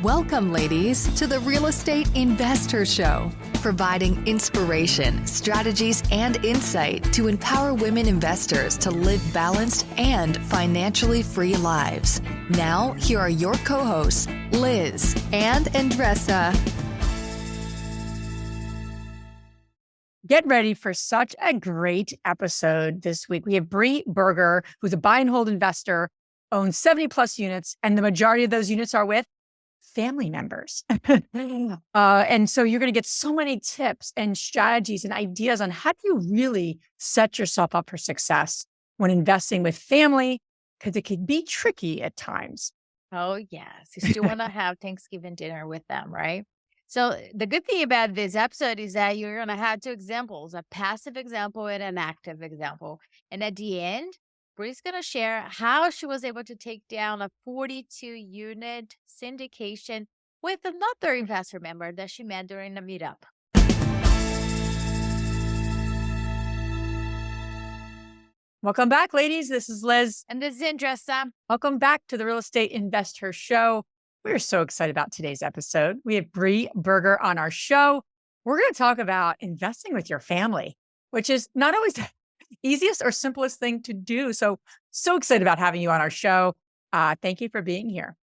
Welcome, ladies, to the Real Estate InvestHER Show, providing inspiration, strategies, and insight to empower women investors to live balanced and financially free lives. Now, here are your co-hosts, Liz and Andressa. Get ready for such a great episode this week. We have Brea Burger, who's a buy and hold investor, owns 70 plus units, and the majority of those units are with family members. And so you're going to get so many tips and strategies and ideas on how do you really set yourself up for success when investing with family, because it can be tricky at times. Oh, yes. You still want to have Thanksgiving dinner with them, right? So the good thing about this episode is that you're going to have two examples, a passive example and an active example. And at the end, Bree's going to share how she was able to take down a 42-unit syndication with another investor member that she met during the meetup. Welcome back, ladies. This is Liz. And this is Andressa. Welcome back to the Real Estate InvestHER Show. We're so excited about today's episode. We have Brea Burger on our show. We're going to talk about investing with your family, which is not always the easiest or simplest thing to do. So excited about having you on our show. Thank you for being here.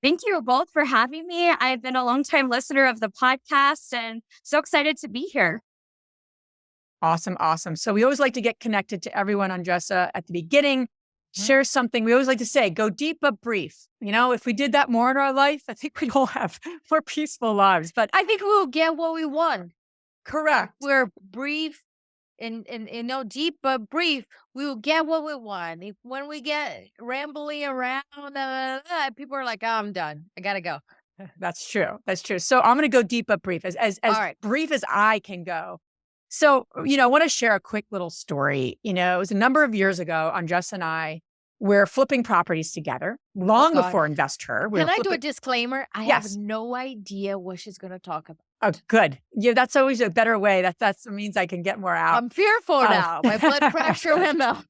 Thank you both for having me. I've been a longtime listener of the podcast and so excited to be here. Awesome. So we always like to get connected to everyone, Andressa, at the beginning. Share something. We always like to say, go deep but brief. You know, if we did that more in our life, I think we'd all have more peaceful lives. But I think we'll get what we want. Correct. We're brief and deep but brief. We will get what we want. When we get rambling around, people are like, oh, I'm done. I got to go. That's true. So I'm going to go deep but brief, as right. brief as I can go. So, I want to share a quick little story. It was a number of years ago, Andressa and I were flipping properties together long before InvestHER. Can I do a disclaimer? I have no idea what she's going to talk about. Oh, good. Yeah, that's always a better way. That means I can get more out. I'm fearful now. My blood pressure went up.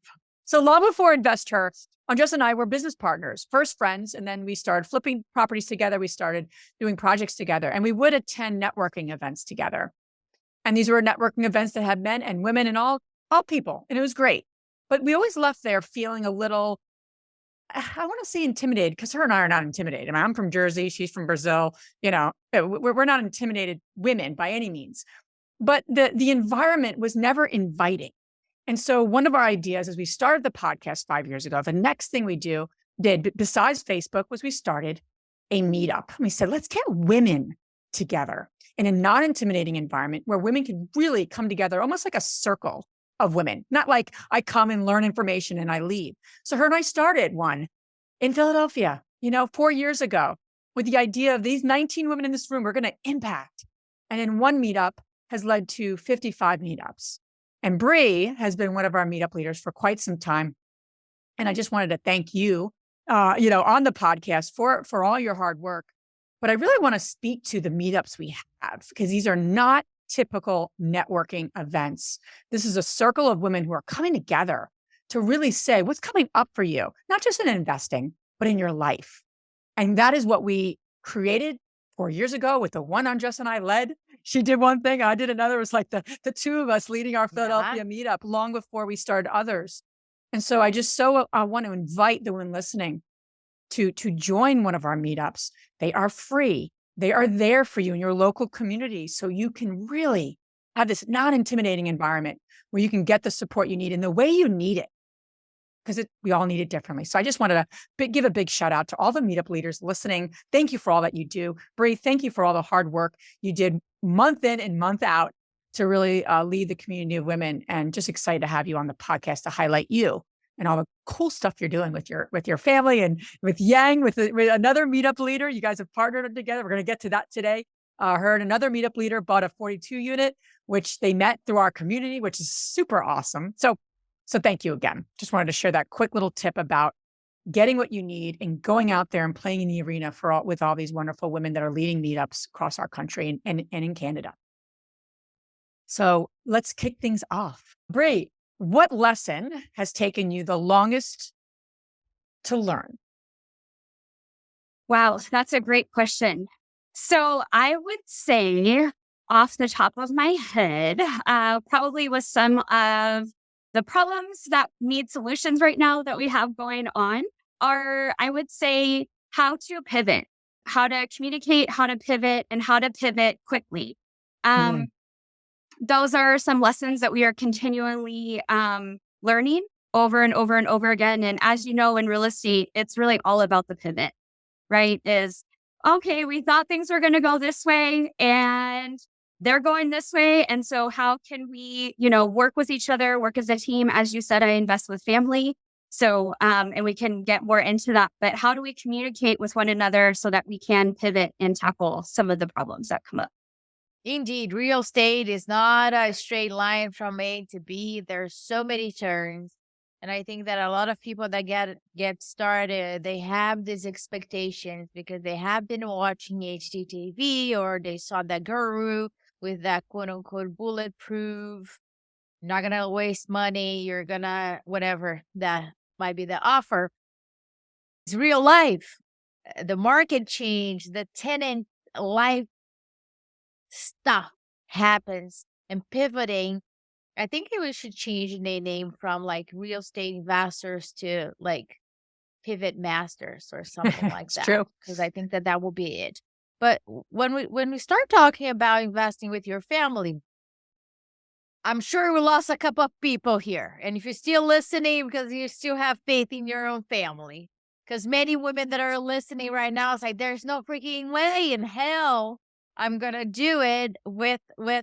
So long before InvestHER, Andressa and I were business partners, first friends, and then we started flipping properties together. We started doing projects together, and we would attend networking events together. And these were networking events that had men and women and all people. And it was great. But we always left there feeling a little, I want to say intimidated, because her and I are not intimidated. I mean, I'm from Jersey. She's from Brazil. We're not intimidated women by any means. But the environment was never inviting. And so one of our ideas as we started the podcast 5 years ago, the next thing we did besides Facebook was we started a meetup. We said, let's get women together in a non-intimidating environment where women can really come together, almost like a circle of women, not like I come and learn information and I leave. So her and I started one in Philadelphia, 4 years ago, with the idea of these 19 women in this room we're going to impact. And in one meetup has led to 55 meetups. And Brea has been one of our meetup leaders for quite some time. And I just wanted to thank you, on the podcast for all your hard work. But I really want to speak to the meetups we have, because these are not typical networking events. This is a circle of women who are coming together to really say what's coming up for you, not just in investing, but in your life. And that is what we created 4 years ago with the one Andressa and I led. She did one thing, I did another. It was like the two of us leading our Philadelphia meetup long before we started others. And so I want to invite the women listening to join one of our meetups. They are free. They are there for you in your local community. So you can really have this non-intimidating environment where you can get the support you need in the way you need it, because we all need it differently. So I just wanted to give a big shout out to all the meetup leaders listening. Thank you for all that you do. Brea, thank you for all the hard work you did month in and month out to really lead the community of women, and just excited to have you on the podcast to highlight you and all the cool stuff you're doing with your family, and with Yang, with another meetup leader. You guys have partnered together. We're going to get to that today. Her and another meetup leader bought a 42 unit, which they met through our community, which is super awesome. So thank you again. Just wanted to share that quick little tip about getting what you need and going out there and playing in the arena with all these wonderful women that are leading meetups across our country and in Canada. So let's kick things off. Brea, what lesson has taken you the longest to learn? Wow, that's a great question. So I would say off the top of my head, probably with some of the problems that need solutions right now that we have going on are, I would say, how to pivot, how to communicate, how to pivot, and how to pivot quickly. Um, Mm. those are some lessons that we are continually learning over and over and over again. And as you know, in real estate, it's really all about the pivot, right? Is okay, we thought things were going to go this way and they're going this way. And so how can we, work with each other, work as a team? As you said, I invest with family. So, and we can get more into that, but how do we communicate with one another so that we can pivot and tackle some of the problems that come up? Indeed, real estate is not a straight line from A to B. There's so many turns. And I think that a lot of people that get started, they have these expectations because they have been watching HGTV or they saw that guru with that quote unquote bulletproof, not gonna waste money, you're gonna whatever that might be the offer. It's real life. The market change, the tenant life stuff happens and pivoting. I think we should change the name from like real estate investors to like pivot masters or something like It's that. true. Because I think that will be it. But when we start talking about investing with your family, I'm sure we lost a couple of people here. And if you're still listening, because you still have faith in your own family, because many women that are listening right now is like, there's no freaking way in hell I'm gonna do it with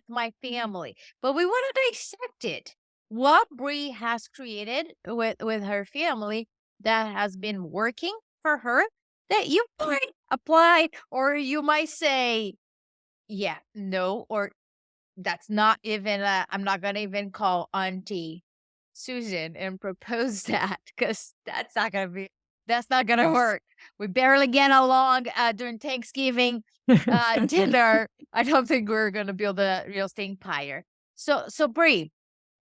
my family. But we want to dissect it. What Brie has created with her family that has been working for her that you might apply, or you might say, yeah, no, or that's not even I'm not gonna even call Auntie Susan and propose that because that's not gonna work. We barely get along during Thanksgiving dinner. I don't think we're gonna build a real estate empire. So Brie,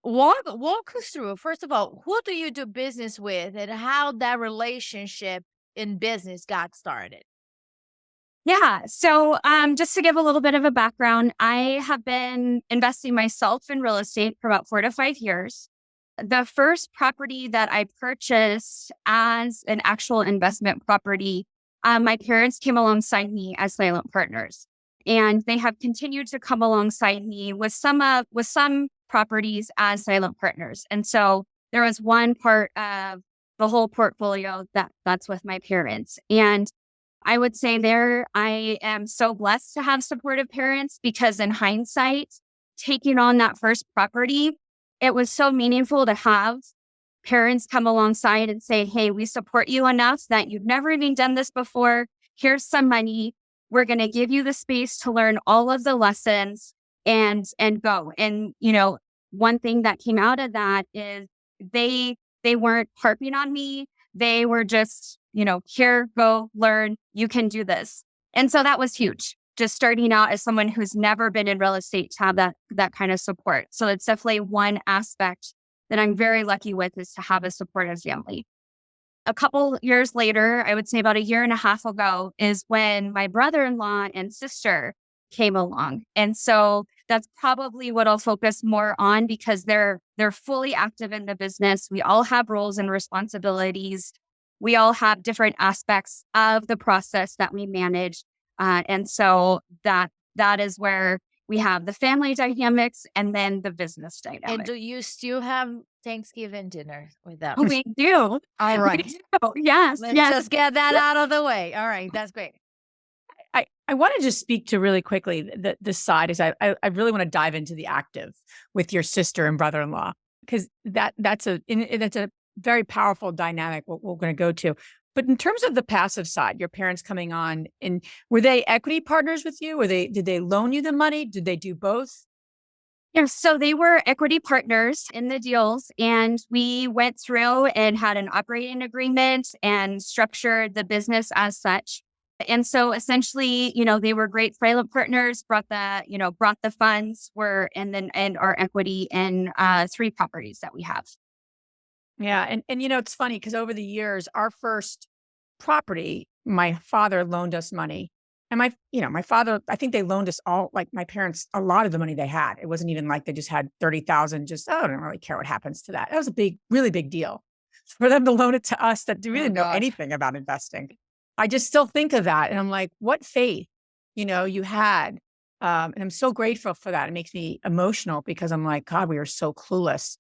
walk us through. First of all, who do you do business with and how that relationship in business got started? Yeah. So, just to give a little bit of a background, I have been investing myself in real estate for about 4 to 5 years. The first property that I purchased as an actual investment property, my parents came alongside me as silent partners, and they have continued to come alongside me with some properties as silent partners. And so there was one part of the whole portfolio that's with my parents, and I would say there, I am so blessed to have supportive parents because in hindsight, taking on that first property, it was so meaningful to have parents come alongside and say, hey, we support you enough that you've never even done this before. Here's some money. We're going to give you the space to learn all of the lessons and go. And, one thing that came out of that is they weren't harping on me. They were just, here, go, learn, you can do this. And so that was huge. Just starting out as someone who's never been in real estate to have that kind of support. So it's definitely one aspect that I'm very lucky with is to have a supportive family. A couple years later, I would say about a year and a half ago, is when my brother-in-law and sister came along. And so that's probably what I'll focus more on because they're fully active in the business. We all have roles and responsibilities. We all have different aspects of the process that we manage. And so that is where we have the family dynamics and then the business And dynamic. do you still have Thanksgiving dinner with them? Oh, we do. All We right. do. Yes. Let's Yes. just get that out of the way. All right. That's great. I want to just speak to really quickly the side is I really want to dive into the active with your sister and brother-in-law because that's a very powerful dynamic what we're going to go to. But in terms of the passive side, your parents coming on, and were they equity partners with you? Did they loan you the money? Did they do both? Yeah, so they were equity partners in the deals, and we went through and had an operating agreement and structured the business as such. And so essentially, they were great silent partners, brought the funds, and our equity in 3 properties that we have. Yeah. And it's funny because over the years, our first property, my father loaned us money. And my father, I think they loaned us all, like my parents, a lot of the money they had. It wasn't even like they just had 30,000, just, I don't really care what happens to that. That was a really big deal for them to loan it to us that didn't know anything about investing. I just still think of that. And I'm like, what faith, you had. And I'm so grateful for that. It makes me emotional because I'm like, God, we were so clueless.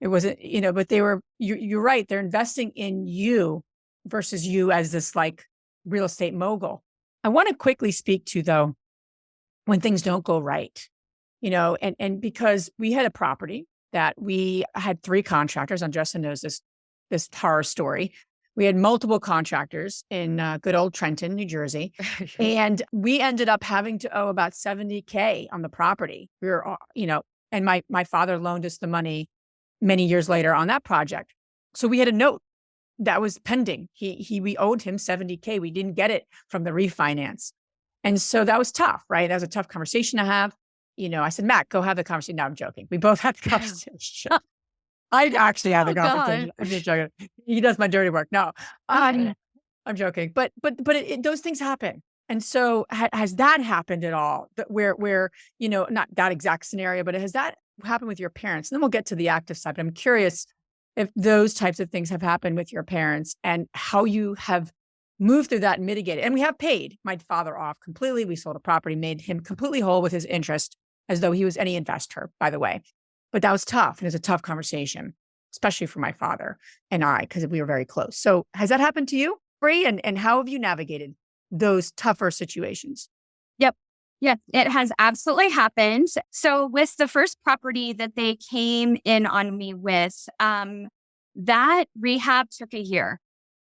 It wasn't, but you're right. They're investing in you versus you as this like real estate mogul. I want to quickly speak to, though, when things don't go right, and because we had a property that we had 3 contractors, and Justin knows this horror story. We had multiple contractors in good old Trenton, New Jersey, and we ended up having to owe about $70K on the property. We were, and my father loaned us the money many years later on that project. So we had a note that was pending. We owed him $70K. We didn't get it from the refinance. And so that was tough, right? That was a tough conversation to have. I said, Matt, go have the conversation. No, I'm joking. We both had the conversation. I actually had the conversation. I'm just joking. He does my dirty work. No, I'm joking. But those things happen. And so has that happened at all? Where not that exact scenario, but has that happened with your parents? And then we'll get to the active side. But I'm curious if those types of things have happened with your parents and how you have moved through that and mitigated. And we have paid my father off completely. We sold a property, made him completely whole with his interest as though he was any investor, by the way. But that was tough. And it was a tough conversation, especially for my father and I, because we were very close. So has that happened to you, Brea? And how have you navigated those tougher situations? Yep. Yeah, it has absolutely happened. So with the first property that they came in on me with, that rehab took a year.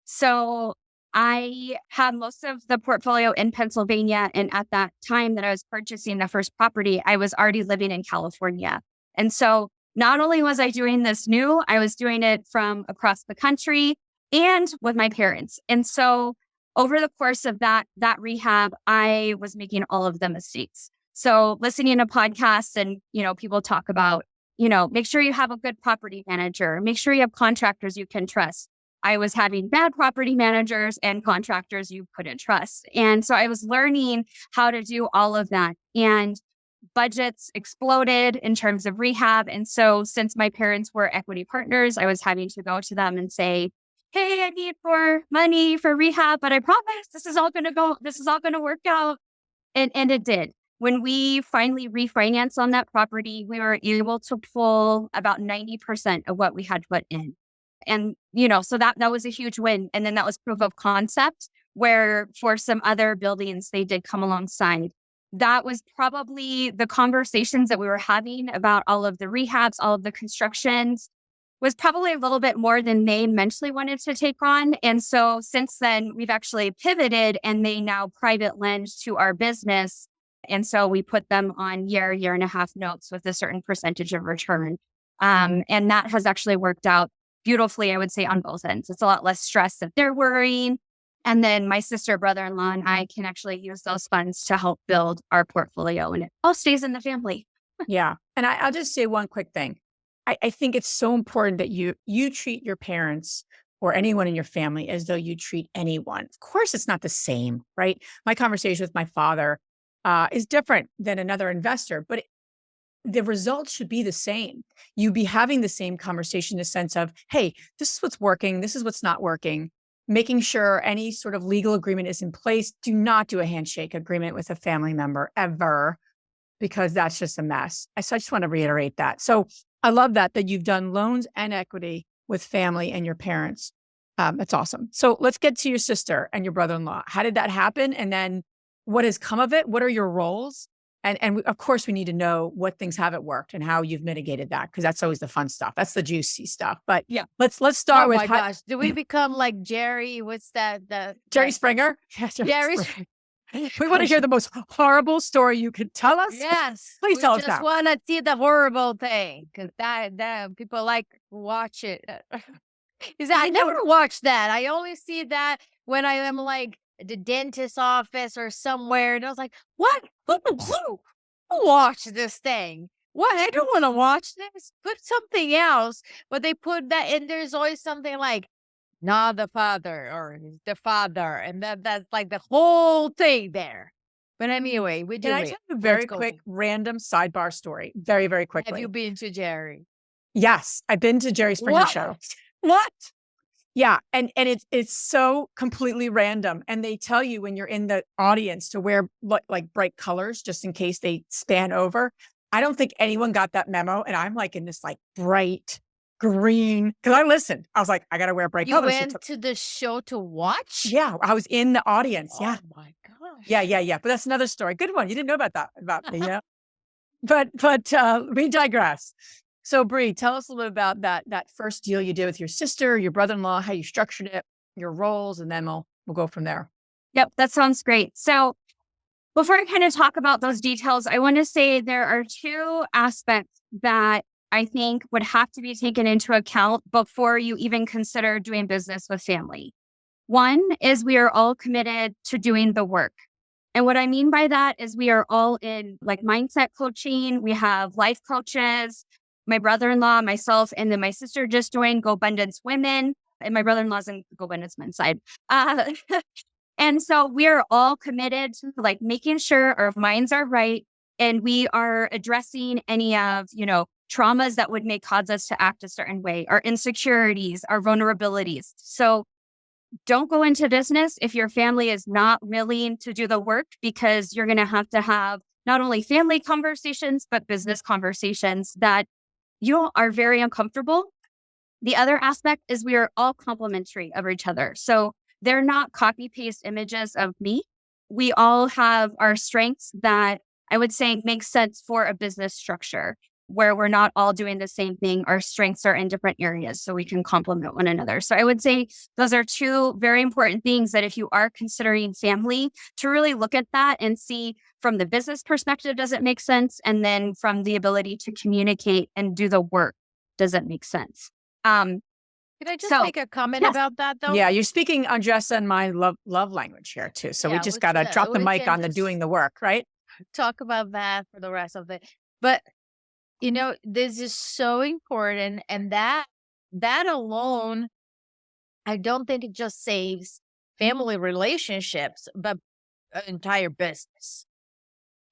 So I had most of the portfolio in Pennsylvania. And at that time that I was purchasing the first property, I was already living in California. And so not only was I doing this new, I was doing it from across the country and with my parents. And so over the course of that rehab, I was making all of the mistakes. So listening to podcasts and, people talk about, make sure you have a good property manager, make sure you have contractors you can trust. I was having bad property managers and contractors you couldn't trust. And so I was learning how to do all of that. And budgets exploded in terms of rehab. And so since my parents were equity partners, I was having to go to them and say, hey, I need more money for rehab, but I promise this is all going to work out. And it did. When we finally refinanced on that property, we were able to pull about 90% of what we had put in. And, so that was a huge win. And then that was proof of concept where for some other buildings, they did come alongside. That was probably the conversations that we were having about all of the rehabs, all of the constructions was probably a little bit more than they mentally wanted to take on. And so since then, we've actually pivoted and they now private lend to our business. And so we put them on year and a half notes with a certain percentage of return. And that has actually worked out beautifully, I would say, on both ends. It's a lot less stress that they're worrying. And then my sister, brother-in-law, and I can actually use those funds to help build our portfolio, and it all stays in the family. Yeah. And I'll just say one quick thing. I think it's so important that you treat your parents or anyone in your family as though you treat anyone. Of course, it's not the same, right? My conversation with my father is different than another investor, but the results should be the same. You be having the same conversation in the sense of, hey, this is what's working. This is what's not working. Making sure any sort of legal agreement is in place. Do not do a handshake agreement with a family member ever, because that's just a mess. So I just want to reiterate that. So I love that you've done loans and equity with family and your parents. That's awesome. So let's get to your sister and your brother-in-law. How did that happen? And then what has come of it? What are your roles? And of course, we need to know what things haven't worked and how you've mitigated that, because that's always the fun stuff. That's the juicy stuff. But yeah, let's start with. Oh my gosh, do we become like Jerry? What's that? Jerry Springer. Yeah, Jerry. We want to hear the most horrible story you can tell us. Yes, please tell us that. Just want to see the horrible thing, because that people like watch it. I never watch that. I only see that when I am like the dentist's office or somewhere, and I was like, what? Who watch this thing? What? I don't want to watch this. Put something else. But they put that, and there's always something like not the father, or the father. And that's like the whole thing there. But anyway, we do Can I it. tell you a Let's very go. quick random sidebar story? Very, very Have quickly. you been to Jerry? Yes, I've been to Jerry Springer show. What? Yeah, and it's so completely random, and they tell you when you're in the audience to wear like bright colors just in case they span over. I don't think anyone got that memo, and I'm like in this like bright green because I listened. I was like, I got to wear bright You colors. went to the show to watch? Yeah, I was in the audience. Yeah, Oh my gosh. yeah. But that's another story. Good one. You didn't know about that about me, yeah. But we digress. So Bree, tell us a little bit about that first deal you did with your sister, your brother-in-law, how you structured it, your roles, and then we'll go from there. Yep, that sounds great. So before I kind of talk about those details, I want to say there are two aspects that I think would have to be taken into account before you even consider doing business with family. One is we are all committed to doing the work. And what I mean by that is we are all in like mindset coaching. We have life coaches, my brother-in-law, myself, and then my sister just joined Go Abundance Women. And my brother-in-law's in Go Abundance Men's side. And so we are all committed to like making sure our minds are right. And we are addressing any of, traumas that would make cause us to act a certain way, our insecurities, our vulnerabilities. So don't go into business if your family is not willing to do the work, because you're going to have not only family conversations, but business conversations that you are very uncomfortable. The other aspect is we are all complementary of each other. So they're not copy paste images of me. We all have our strengths that I would say make sense for a business structure where we're not all doing the same thing. Our strengths are in different areas so we can complement one another. So I would say those are two very important things that if you are considering family, to really look at that and see from the business perspective, does it make sense? And then from the ability to communicate and do the work, does it make sense? Can I just make a comment about that though? Yeah, you're speaking on Jessa and my love language here too. So we just got to drop the mic on the doing the work, right? Talk about that for the rest of it. But this is so important, and that alone, I don't think it just saves family relationships, but an entire business.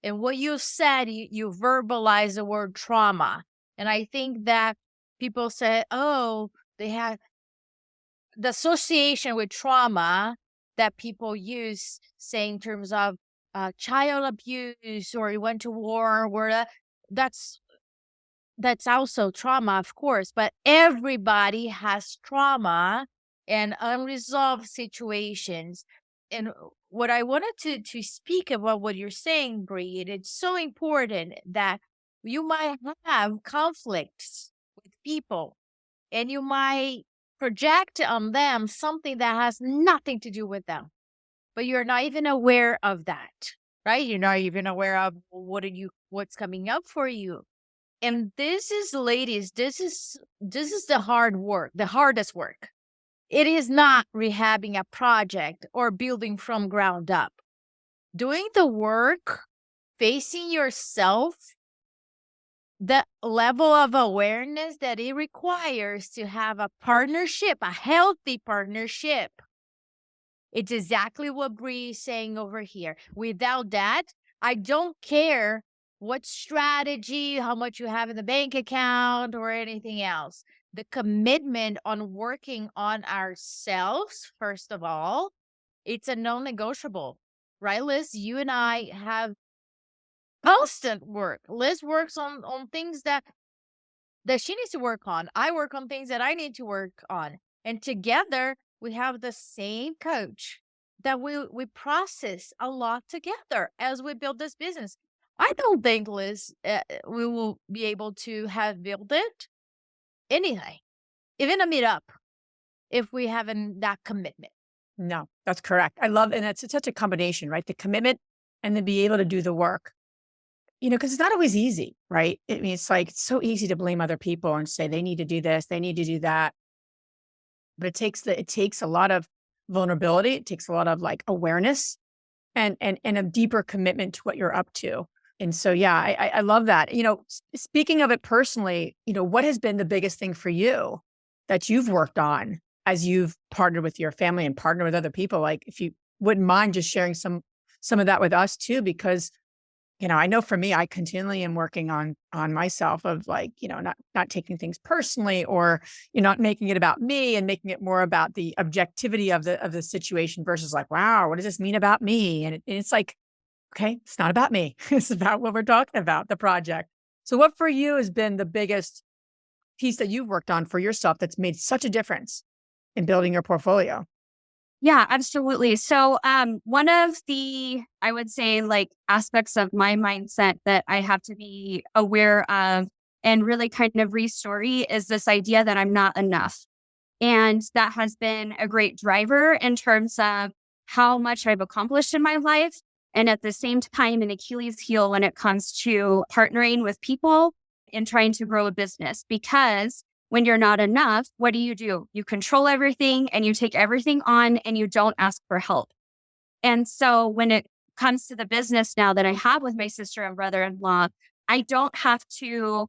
And what you said, you verbalize the word trauma. And I think that people say, oh, they have the association with trauma that people use, say in terms of child abuse, or you went to war, where that's also trauma, of course, but everybody has trauma and unresolved situations. And what I wanted to speak about what you're saying, Brie, it's so important that you might have conflicts with people and you might project on them something that has nothing to do with them, but you're not even aware of that, right? You're not even aware of what's coming up for you. And this is, ladies, this is the hard work, the hardest work. It is not rehabbing a project or building from ground up. Doing the work, facing yourself, the level of awareness that it requires to have a partnership, a healthy partnership. It's exactly what Bree is saying over here. Without that, I don't care what strategy, how much you have in the bank account or anything else. The commitment on working on ourselves, first of all, it's a non-negotiable, right, Liz? You and I have constant work. Liz works on things that she needs to work on. I work on things that I need to work on. And together, we have the same coach that we process a lot together as we build this business. I don't think, Liz, we will be able to have built it, anything, even a meetup, if we haven't that commitment. No, that's correct. I love, and it's such a combination, right? The commitment and then be able to do the work. Because it's not always easy, right? I mean, it's so easy to blame other people and say they need to do this, they need to do that. But it takes a lot of vulnerability. It takes a lot of awareness and a deeper commitment to what you're up to. And so, yeah, I love that. Speaking of it personally, what has been the biggest thing for you that you've worked on as you've partnered with your family and partnered with other people, like if you wouldn't mind just sharing some of that with us too, because I know for me, I continually am working on myself of like, not taking things personally, or not making it about me and making it more about the objectivity of the situation versus like, wow, what does this mean about me? And it's like, okay, it's not about me. It's about what we're talking about, the project. So what for you has been the biggest piece that you've worked on for yourself that's made such a difference in building your portfolio? Yeah, absolutely. So, one of the, I would say, like aspects of my mindset that I have to be aware of and really kind of restory is this idea that I'm not enough. And that has been a great driver in terms of how much I've accomplished in my life. And at the same time, an Achilles heel when it comes to partnering with people and trying to grow a business. Because when you're not enough, what do? You control everything and you take everything on and you don't ask for help. And so when it comes to the business now that I have with my sister and brother-in-law, I don't have to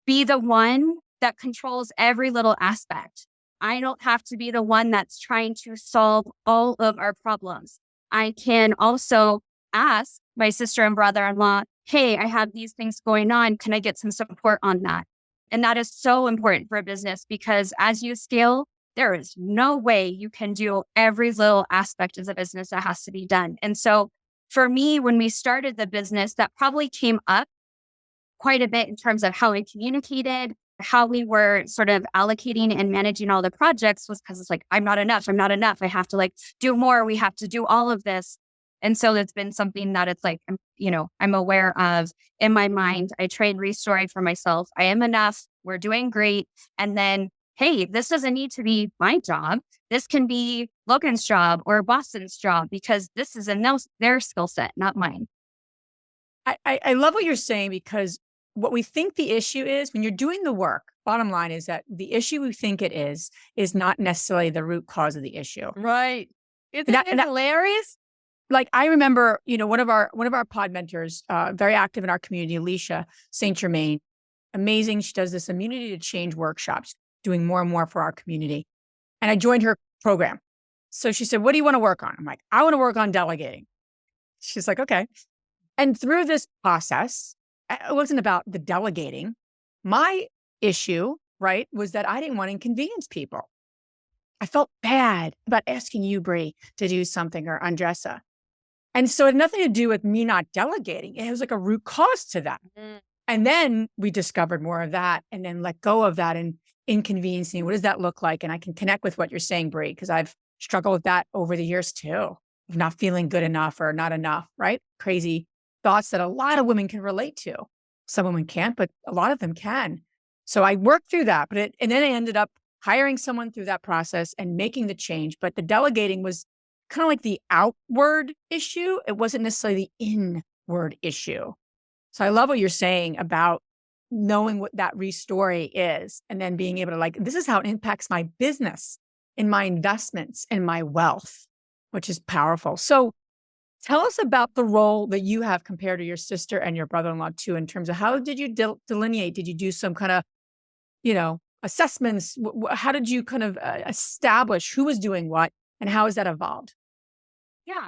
be the one that controls every little aspect. I don't have to be the one that's trying to solve all of our problems. I can also ask my sister and brother-in-law, hey, I have these things going on. Can I get some support on that? And that is so important for a business because as you scale, there is no way you can do every little aspect of the business that has to be done. And so for me, when we started the business, that probably came up quite a bit in terms of how we communicated, how we were sort of allocating and managing all the projects was because it's like, I'm not enough. I'm not enough. I have to like do more. We have to do all of this. And so it's been something that it's like, I'm aware of in my mind. I try and restore for myself. I am enough. We're doing great. And then, hey, this doesn't need to be my job. This can be Logan's job or Boston's job because this is their skill set, not mine. I love what you're saying because what we think the issue is when you're doing the work, bottom line is that the issue we think it is not necessarily the root cause of the issue. Right. Isn't it hilarious? Like I remember, one of our pod mentors, very active in our community, Alicia St. Germain, amazing. She does this immunity to change workshops, doing more and more for our community. And I joined her program. So she said, what do you want to work on? I'm like, I want to work on delegating. She's like, okay. And through this process, it wasn't about the delegating. My issue, right, was that I didn't want to inconvenience people. I felt bad about asking you, Brea, to do something or Andressa. And so it had nothing to do with me not delegating. It was like a root cause to that. Mm. And then we discovered more of that and then let go of that and inconveniencing. What does that look like? And I can connect with what you're saying, Brea, because I've struggled with that over the years too, of not feeling good enough or not enough, right? Crazy thoughts that a lot of women can relate to. Some women can't, but a lot of them can. So I worked through that, and then I ended up hiring someone through that process and making the change. But the delegating was kind of like the outward issue. It wasn't necessarily the inward issue. So I love what you're saying about knowing what that restory is and then being able to like, this is how it impacts my business and my investments and my wealth, which is powerful. So tell us about the role that you have compared to your sister and your brother-in-law too, in terms of how did you delineate? Did you do some kind of, assessments? How did you kind of establish who was doing what and how has that evolved? Yeah.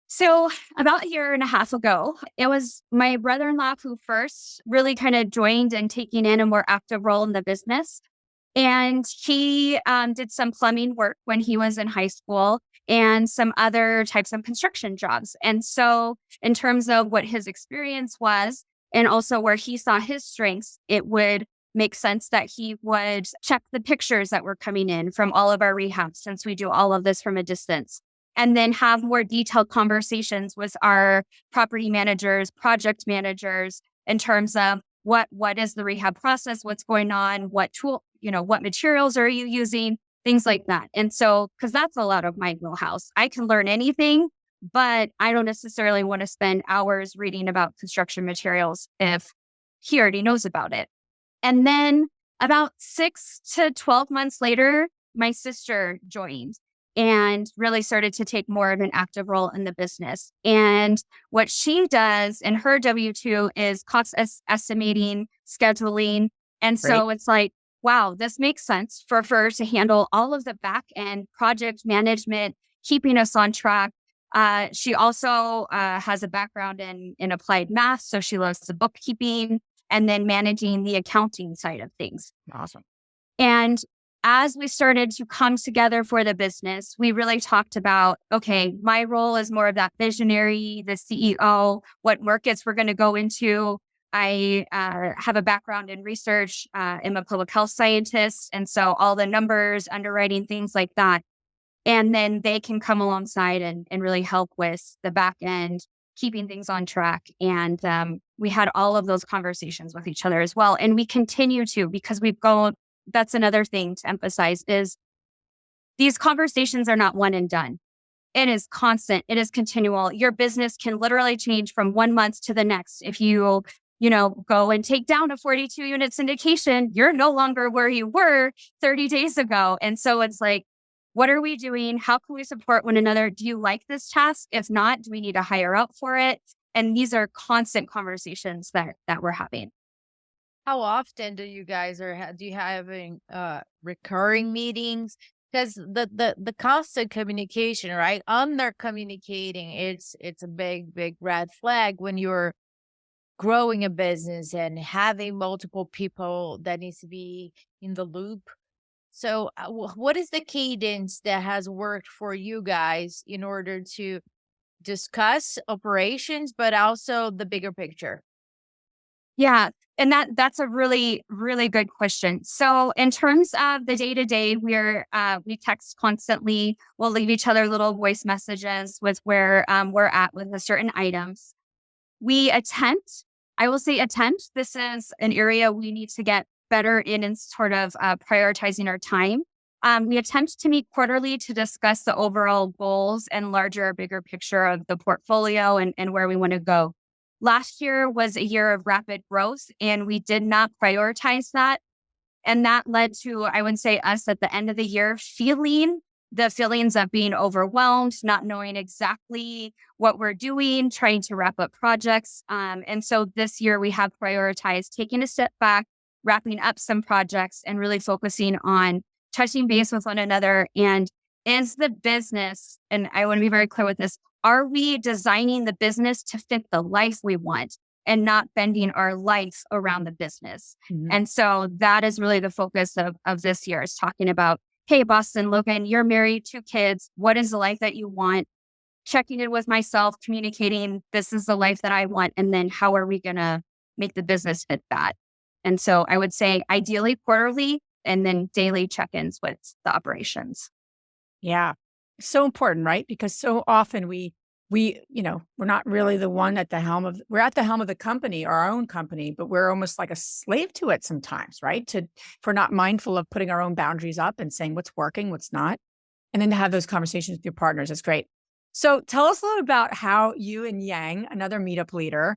So about a year and a half ago, it was my brother-in-law who first really kind of joined and taking in a more active role in the business. And he did some plumbing work when he was in high school and some other types of construction jobs. And so in terms of what his experience was, and also where he saw his strengths, it would make sense that he would check the pictures that were coming in from all of our rehabs, since we do all of this from a distance, and then have more detailed conversations with our property managers, project managers, in terms of what is the rehab process, what's going on, what tool, what materials are you using, things like that. And so, because that's a lot of my wheelhouse. I can learn anything, but I don't necessarily want to spend hours reading about construction materials if he already knows about it. And then about 6 to 12 months later, my sister joined and really started to take more of an active role in the business. And what she does in her W-2 is cost estimating, scheduling. And so It's like, wow, this makes sense for her to handle all of the back end project management, keeping us on track. She also has a background in applied math, so she loves the bookkeeping and then managing the accounting side of things. Awesome. And as we started to come together for the business, we really talked about, okay, my role is more of that visionary, the CEO, what markets we're going to go into. I have a background in research. I'm a public health scientist. And so all the numbers, underwriting, things like that. And then they can come alongside and really help with the back end, keeping things on track. And we had all of those conversations with each other as well. And we continue to, because we've gone, that's another thing to emphasize is these conversations are not one and done. It is constant. It is continual. Your business can literally change from 1 month to the next. If you go and take down a 42 unit syndication, you're no longer where you were 30 days ago. And so it's like, what are we doing? How can we support one another? Do you like this task? If not, do we need to hire out for it? And these are constant conversations that we're having. How often do you guys do you having recurring meetings? Because the constant communication, right? Under communicating, it's a big red flag when you're growing a business and having multiple people that needs to be in the loop. So what is the cadence that has worked for you guys in order to discuss operations, but also the bigger picture? Yeah. And that's a really, really good question. So in terms of the day to day, we text constantly. We'll leave each other little voice messages with where we're at with the certain items. We attempt, I will say attempt. This is an area we need to get better in sort of prioritizing our time. We attempt to meet quarterly to discuss the overall goals and larger, bigger picture of the portfolio and where we want to go. Last year was a year of rapid growth, and we did not prioritize that. And that led to, I would say, us at the end of the year feeling the feelings of being overwhelmed, not knowing exactly what we're doing, trying to wrap up projects. And so this year we have prioritized taking a step back, wrapping up some projects, and really focusing on touching base with one another. And is the business, and I want to be very clear with this, are we designing the business to fit the life we want and not bending our life around the business? Mhm. And so that is really the focus of this year, is talking about, hey, Boston, Logan, you're married, 2 kids. What is the life that you want? Checking in with myself, communicating, this is the life that I want. And then how are we going to make the business fit that? And so I would say ideally quarterly and then daily check-ins with the operations. Yeah. So important, right? Because so often we're not really the one at the helm of, we're at the helm of the company or our own company, but we're almost like a slave to it sometimes, right? If we're not mindful of putting our own boundaries up and saying what's working, what's not, and then to have those conversations with your partners. That's great. So tell us a little about how you and Yang, another meetup leader,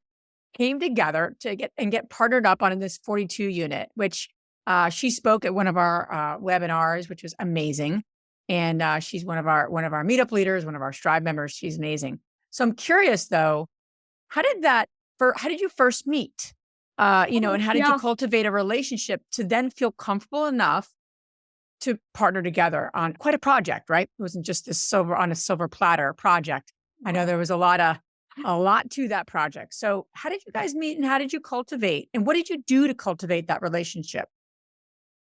came together to get partnered up on this 42 unit, which she spoke at one of our webinars, which was amazing. And she's one of our meetup leaders, one of our Strive members. She's amazing. So I'm curious though, how did you first meet? And how did you cultivate a relationship to then feel comfortable enough to partner together on quite a project, right? It wasn't just a silver platter project. I know there was a lot to that project. So how did you guys meet and how did you cultivate? And what did you do to cultivate that relationship?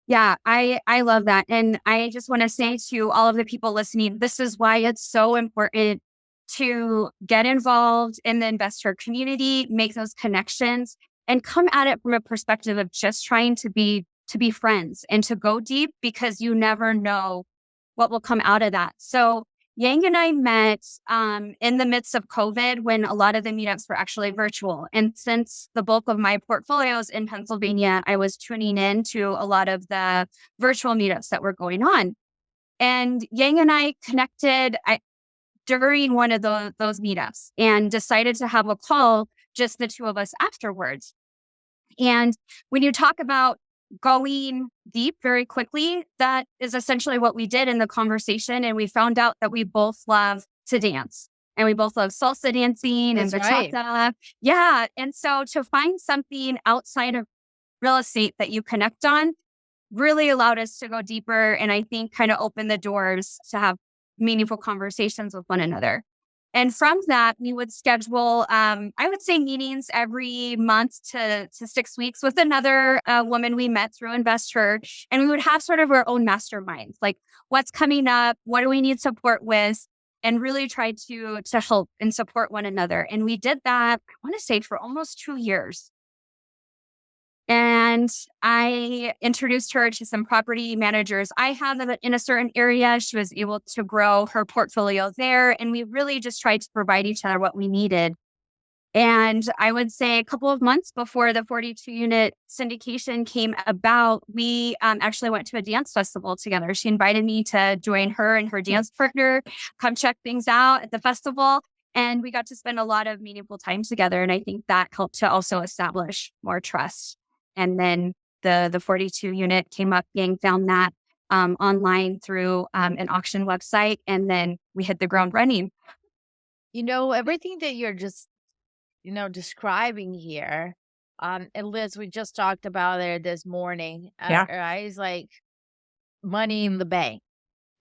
Yeah, I love that. And I just want to say to all of the people listening, this is why it's so important to get involved in the investor community, make those connections, and come at it from a perspective of just trying to be friends and to go deep, because you never know what will come out of that. So Yang and I met in the midst of COVID when a lot of the meetups were actually virtual. And since the bulk of my portfolio is in Pennsylvania, I was tuning in to a lot of the virtual meetups that were going on. And Yang and I connected during one of those meetups and decided to have a call, just the two of us afterwards. And when you talk about going deep very quickly, that is essentially what we did in the conversation. And we found out that we both love to dance and we both love salsa dancing and bachata. Right. Yeah. And so to find something outside of real estate that you connect on, really allowed us to go deeper and I think kind of opened the doors to have meaningful conversations with one another. And from that, we would schedule, I would say meetings every month to 6 weeks with another woman we met through InvestHER. And we would have sort of our own masterminds, like what's coming up, what do we need support with, and really try to help and support one another. And we did that, I want to say, for almost 2 years. And I introduced her to some property managers I have in a certain area. She was able to grow her portfolio there. And we really just tried to provide each other what we needed. And I would say a couple of months before the 42 unit syndication came about, we actually went to a dance festival together. She invited me to join her and her dance partner, come check things out at the festival. And we got to spend a lot of meaningful time together. And I think that helped to also establish more trust. And then the 42 unit came up, Yang found that online through an auction website. And then we hit the ground running. Everything that you're just, describing here, and Liz, we just talked about it this morning. Yeah. Right? It's like money in the bank,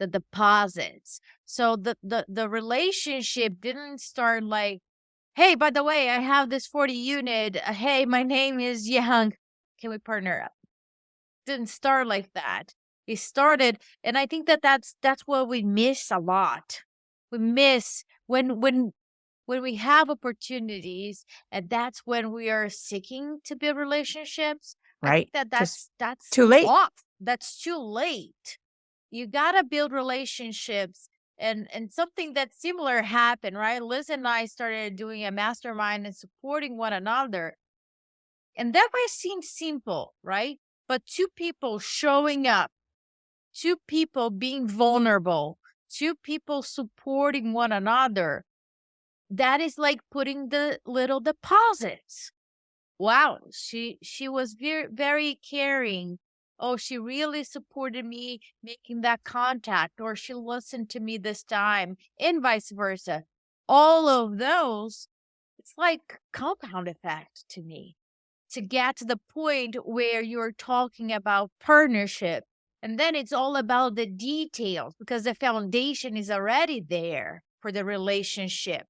the deposits. So the relationship didn't start like, hey, by the way, I have this 40 unit. Hey, my name is Yang. Can we partner up? Didn't start like that. It started, and I think that's what we miss a lot. We miss when we have opportunities, and that's when we are seeking to build relationships. Right. I think that's too late. off. That's too late. You gotta build relationships, and something that's similar happened, right? Liz and I started doing a mastermind and supporting one another. And that might seem simple, right? But two people showing up, two people being vulnerable, two people supporting one another, that is like putting the little deposits. Wow, she was very, very caring. Oh, she really supported me making that contact, or she listened to me this time, and vice versa. All of those, it's like compound effect to me. To get to the point where you're talking about partnership. And then it's all about the details because the foundation is already there for the relationship.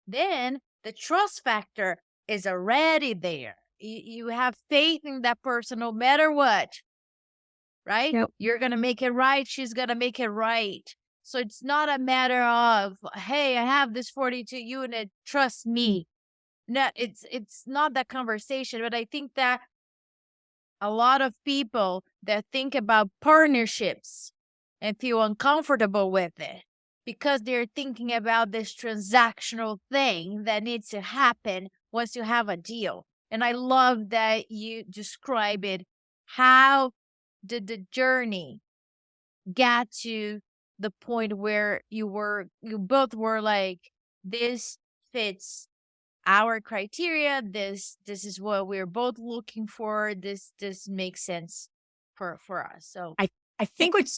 Then the trust factor is already there. You have faith in that person no matter what, right? Yep. You're going to make it right. She's going to make it right. So it's not a matter of, hey, I have this 42 unit, trust me. No, it's not that conversation, but I think that a lot of people that think about partnerships and feel uncomfortable with it because they're thinking about this transactional thing that needs to happen once you have a deal. And I love that you describe it. How did the journey get to the point where you both were like, this fits our criteria, this is what we're both looking for, this makes sense for us. So I think what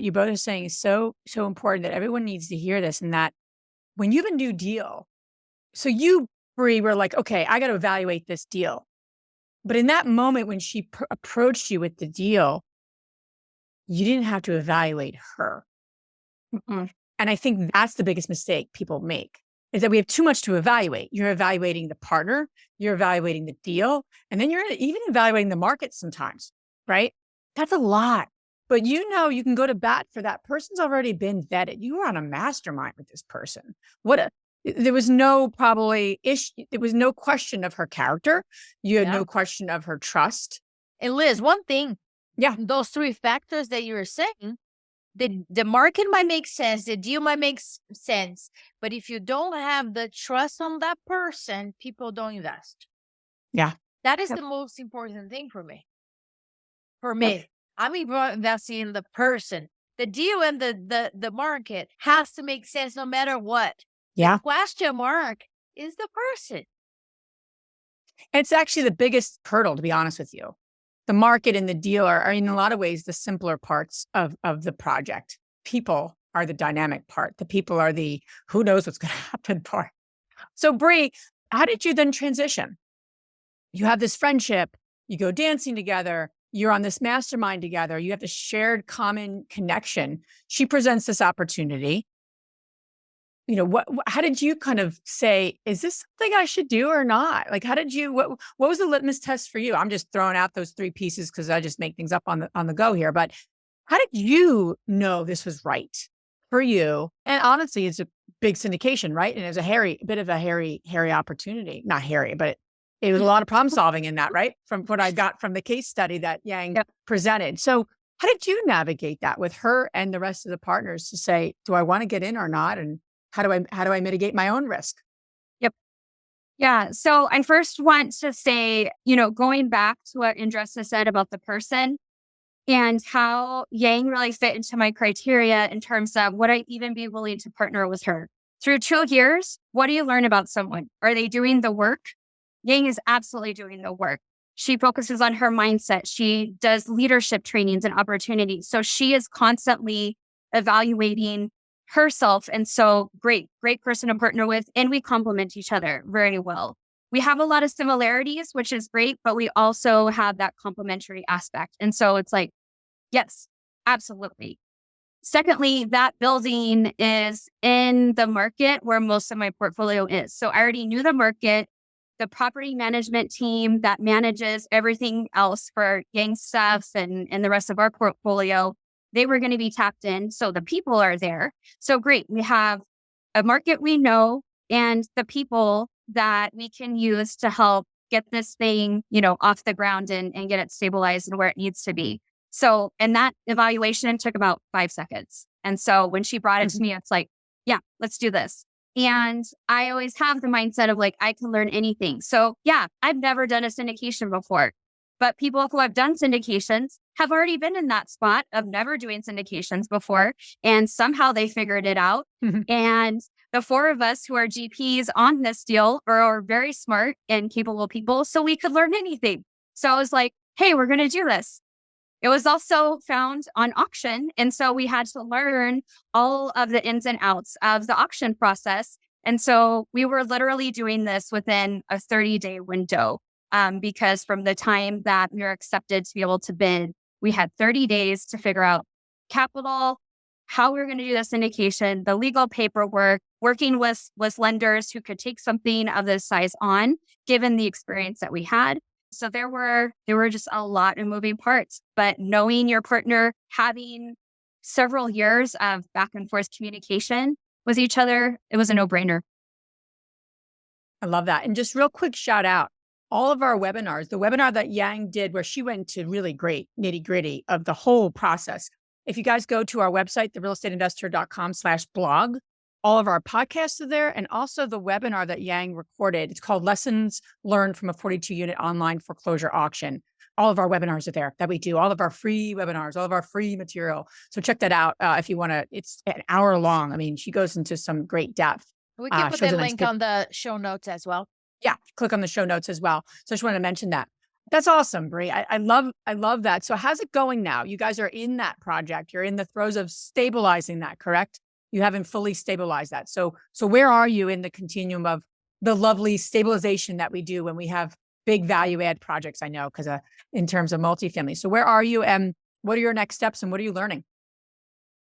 you both are saying is so important that everyone needs to hear this, and that when you have a new deal, so you, Brea, were like, okay, I got to evaluate this deal. But in that moment when she approached you with the deal, you didn't have to evaluate her. And I think that's the biggest mistake people make, is that we have too much to evaluate. You're evaluating the partner, you're evaluating the deal, and then you're even evaluating the market sometimes, right? That's a lot. But you can go to bat for that person's already been vetted. You were on a mastermind with this person. There was no probably issue. There was no question of her character. You had no question of her trust. And Liz, one thing, those three factors that you were saying, the market might make sense, the deal might make sense, but if you don't have the trust on that person, people don't invest. Yeah. That is the most important thing for me. I'm investing in the person. The deal and the market has to make sense no matter what. Yeah. The question mark is the person. It's actually the biggest hurdle, to be honest with you. The market and the deal are in a lot of ways the simpler parts of the project. People are the dynamic part. The people are the who knows what's going to happen part. So Brea, how did you then transition? You have this friendship, you go dancing together, you're on this mastermind together. You have the shared common connection. She presents this opportunity. How did you kind of say, is this something I should do or not? Like, what was the litmus test for you? I'm just throwing out those three pieces because I just make things up on the go here. But how did you know this was right for you? And honestly, it's a big syndication, right? And it was a bit of a hairy opportunity. Not hairy, but it was a lot of problem solving in that, right? From what I got from the case study that Yang presented. So how did you navigate that with her and the rest of the partners to say, do I want to get in or not? And how do I mitigate my own risk? Yep. Yeah. So I first want to say, going back to what Andressa said about the person and how Yang really fit into my criteria in terms of would I even be willing to partner with her? Through 2 years, what do you learn about someone? Are they doing the work? Yang is absolutely doing the work. She focuses on her mindset. She does leadership trainings and opportunities. So she is constantly evaluating herself. And so great person to partner with. And we complement each other very well. We have a lot of similarities, which is great, but we also have that complementary aspect. And so it's like, yes, absolutely. Secondly, that building is in the market where most of my portfolio is. So I already knew the market, the property management team that manages everything else for Yang staffs and the rest of our portfolio. They were going to be tapped in. So the people are there. So great. We have a market we know and the people that we can use to help get this thing, off the ground and get it stabilized and where it needs to be. So, and that evaluation took about 5 seconds. And so when she brought it to me, it's like, yeah, let's do this. And I always have the mindset of like, I can learn anything. So yeah, I've never done a syndication before. But people who have done syndications have already been in that spot of never doing syndications before. And somehow they figured it out. And the 4 of us who are GPs on this deal are very smart and capable people. So we could learn anything. So I was like, hey, we're going to do this. It was also found on auction. And so we had to learn all of the ins and outs of the auction process. And so we were literally doing this within a 30-day window. Because from the time that we were accepted to be able to bid, we had 30 days to figure out capital, how we were going to do the syndication, the legal paperwork, working with lenders who could take something of this size on, given the experience that we had. So there were just a lot of moving parts, but knowing your partner, having several years of back and forth communication with each other, it was a no-brainer. I love that. And just real quick shout out. All of our webinars, the webinar that Yang did where she went to really great nitty gritty of the whole process. If you guys go to our website, therealestaiteinvestor.com/blog, all of our podcasts are there. And also the webinar that Yang recorded, it's called Lessons Learned from a 42-Unit Online Foreclosure Auction. All of our webinars are there that we do, all of our free webinars, all of our free material. So check that out if you want to. It's an hour long. I mean, she goes into some great depth. We can put the link on the show notes as well. Yeah, click on the show notes as well. So I just wanted to mention that. That's awesome, Brea. I love that. So how's it going now? You guys are in that project. You're in the throes of stabilizing that, correct? You haven't fully stabilized that. So where are you in the continuum of the lovely stabilization that we do when we have big value add projects? I know, because in terms of multifamily. So where are you and what are your next steps and what are you learning?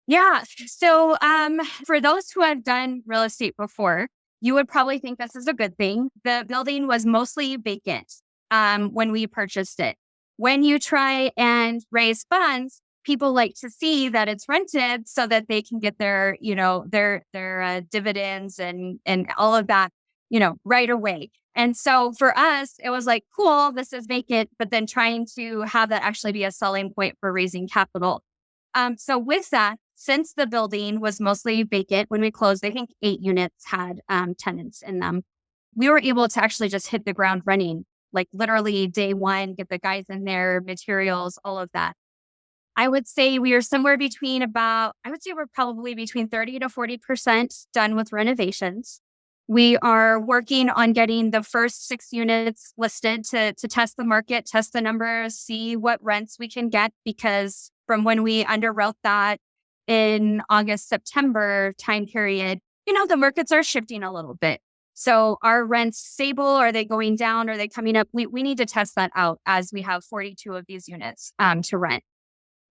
Yeah. So for those who have done real estate before, you would probably think this is a good thing. The building was mostly vacant when we purchased it. When you try and raise funds, people like to see that it's rented so that they can get their dividends and all of that, right away. And so for us, it was like, cool, this is vacant, but then trying to have that actually be a selling point for raising capital. So with that, since the building was mostly vacant, when we closed, I think 8 units had tenants in them. We were able to actually just hit the ground running, like literally day one, get the guys in there, materials, all of that. I would say we are somewhere between we're probably between 30 to 40% done with renovations. We are working on getting the first 6 units listed to test the market, test the numbers, see what rents we can get, because from when we underwrote that in August, September time period, the markets are shifting a little bit. So are rents stable? Are they going down? Are they coming up? We need to test that out as we have 42 of these units to rent.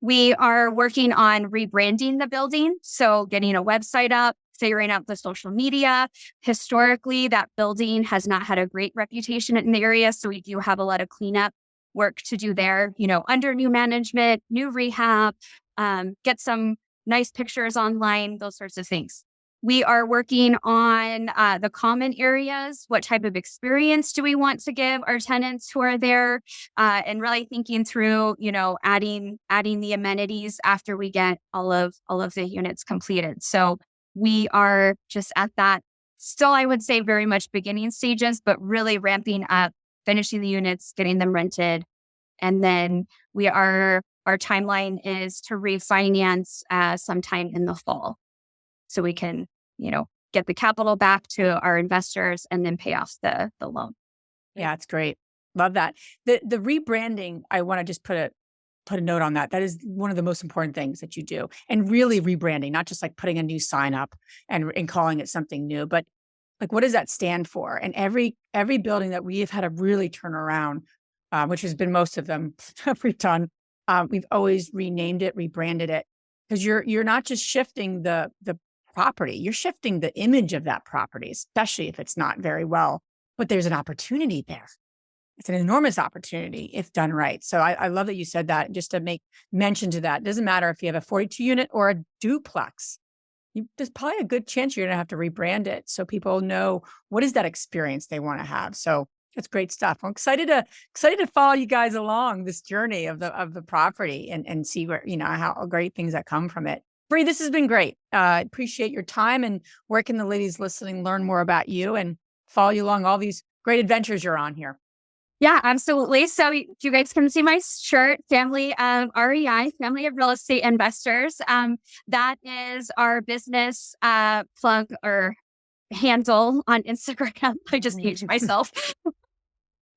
We are working on rebranding the building. So getting a website up, figuring out the social media. Historically, that building has not had a great reputation in the area. So we do have a lot of cleanup work to do there, under new management, new rehab, get some nice pictures online, those sorts of things. We are working on the common areas. What type of experience do we want to give our tenants who are there? And really thinking through, adding the amenities after we get all of the units completed. So we are just at that still, I would say, very much beginning stages, but really ramping up, finishing the units, getting them rented. And then our timeline is to refinance sometime in the fall. So we can, get the capital back to our investors and then pay off the loan. Yeah, it's great. Love that. The rebranding, I want to just put a note on that. That is one of the most important things that you do. And really rebranding, not just like putting a new sign up and calling it something new, but like, what does that stand for? And every building that we have had to really turn around, which has been most of them we've done, we've always renamed it, rebranded it, because you're not just shifting the property, you're shifting the image of that property, especially if it's not very well. But there's an opportunity there. It's an enormous opportunity if done right. So I love that you said that. Just to make mention to that, it doesn't matter if you have a 42 unit or a duplex. There's probably a good chance you're going to have to rebrand it so people know what is that experience they want to have. So it's great stuff. I'm excited to follow you guys along this journey of the property and see where, how great things that come from it. Brea, this has been great. Appreciate your time, and where can the ladies listening learn more about you and follow you along all these great adventures you're on here? Yeah, absolutely. So you guys can see my shirt, Family REI, Family of Real Estate Investors. That is our business plug or handle on Instagram. I just changed myself.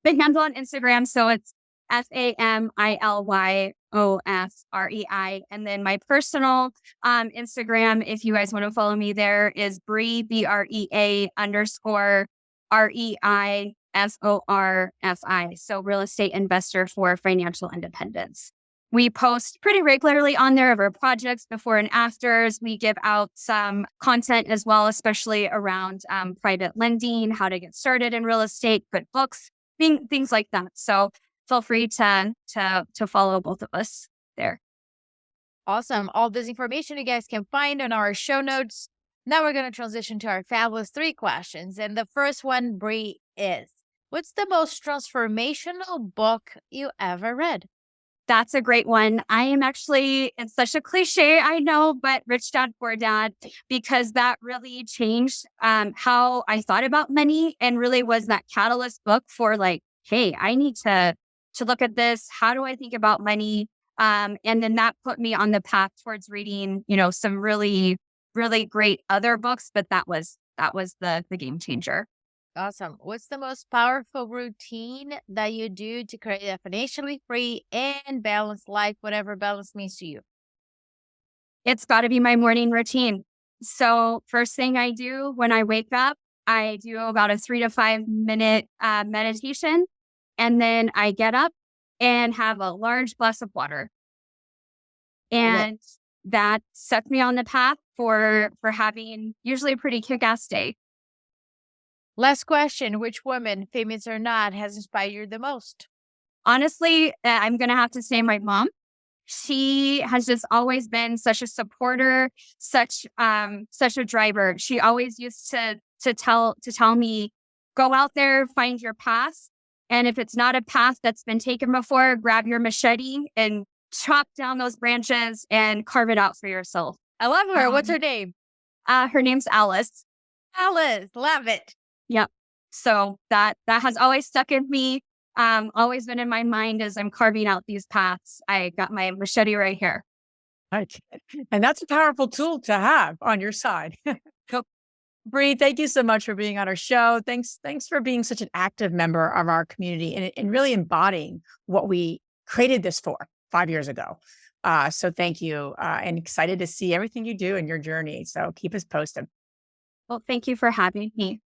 The handle on Instagram. So it's FAMILYOFREI. And then my personal Instagram, if you guys want to follow me there, is Brea, BREA_REISORFI. So Real Estate Investor for Financial Independence. We post pretty regularly on there of our projects before and afters. We give out some content as well, especially around private lending, how to get started in real estate, good books, things like that. So feel free to follow both of us there. Awesome. All this information you guys can find on our show notes. Now we're going to transition to our fabulous 3 questions. And the first one, Brea, is, what's the most transformational book you ever read? That's a great one. I am actually, it's such a cliche, I know, but Rich Dad, Poor Dad, because that really changed how I thought about money, and really was that catalyst book for like, hey, I need to look at this. How do I think about money? And then that put me on the path towards reading, some really, really great other books, but that was the game changer. Awesome. What's the most powerful routine that you do to create a financially free and balanced life, whatever balance means to you? It's got to be my morning routine. So first thing I do when I wake up, I do about a 3 to 5 minute meditation. And then I get up and have a large glass of water. And that sets me on the path for having usually a pretty kick-ass day. Last question. Which woman, famous or not, has inspired you the most? Honestly, I'm going to have to say my mom. She has just always been such a supporter, such a driver. She always used to tell me, go out there, find your path. And if it's not a path that's been taken before, grab your machete and chop down those branches and carve it out for yourself. I love her. What's her name? Her name's Alice. Alice. Love it. Yep. So that has always stuck in me. Always been in my mind as I'm carving out these paths. I got my machete right here. Right. And that's a powerful tool to have on your side. Brea, thank you so much for being on our show. Thanks for being such an active member of our community and really embodying what we created this for 5 years ago. So thank you, and excited to see everything you do in your journey. So keep us posted. Well, thank you for having me.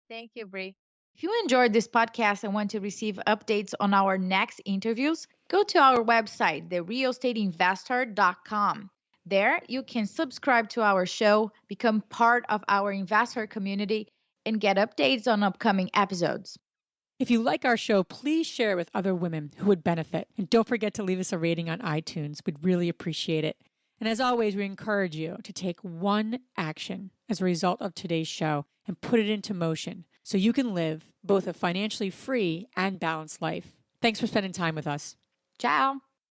Thank you, Brie. If you enjoyed this podcast and want to receive updates on our next interviews, go to our website, therealestateinvestor.com. There, you can subscribe to our show, become part of our investor community, and get updates on upcoming episodes. If you like our show, please share it with other women who would benefit. And don't forget to leave us a rating on iTunes. We'd really appreciate it. And as always, we encourage you to take one action as a result of today's show and put it into motion so you can live both a financially free and balanced life. Thanks for spending time with us. Ciao.